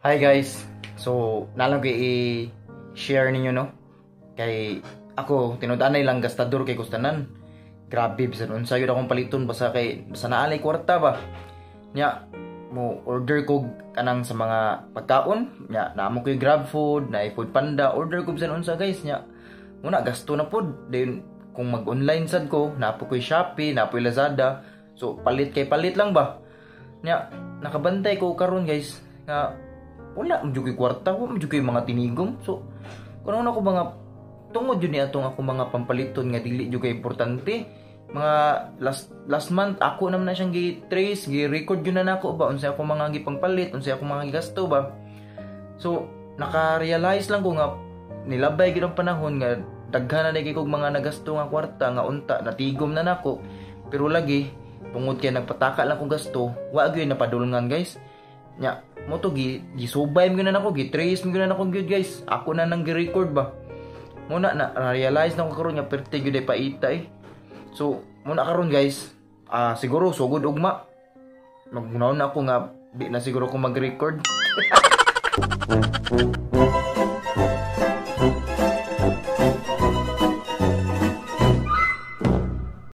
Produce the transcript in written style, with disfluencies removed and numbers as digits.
Hi guys. So, nalang kay i-share ninyo no. Kay ako tinud-anay lang gastador kay kustanan. Grabe bisan unsa yun akong paliton basta naalay kwarta ba. Nya mo order ko kanang sa mga pagkaon, nya naamo ko Grab food, na Food Panda, order ko bisan unsa guys nya. Muna gasto na pod. Then kung mag-online sad ko, napo ko Shopee, napo Lazada. So palit lang ba. Nya nakabantay ko karon guys nga wala mo jugoy kwarta, wala mo jugoy mga tinigom. So kuno na ko mga tungod yun ni atong ako mga pampaliton nga dili jud kay importante. Mga last month ako naman na siyang gi-trace, gi-record yun na nako ba unsa ako mga gipangpalit, unsa ako mga gigasto ba. So naka-realize lang ko nga nilabay gid ang panahon nga daghan na kay kog mga nagasto nga kwarta nga unta natigom na nako. Pero lagi tungod kay nagpataka lang kog gasto, wa gyud napadulngan guys. Nya mo to gisubay mo na nako, gi-trace mo na nako gyud guys. Ako na nang gi-record ba. Muna na realize na ko karon nga perti gyud ay paita eh. So muna karon guys, siguro sugod ugma. Magmunaw na ako nga di na siguro ko mag-record.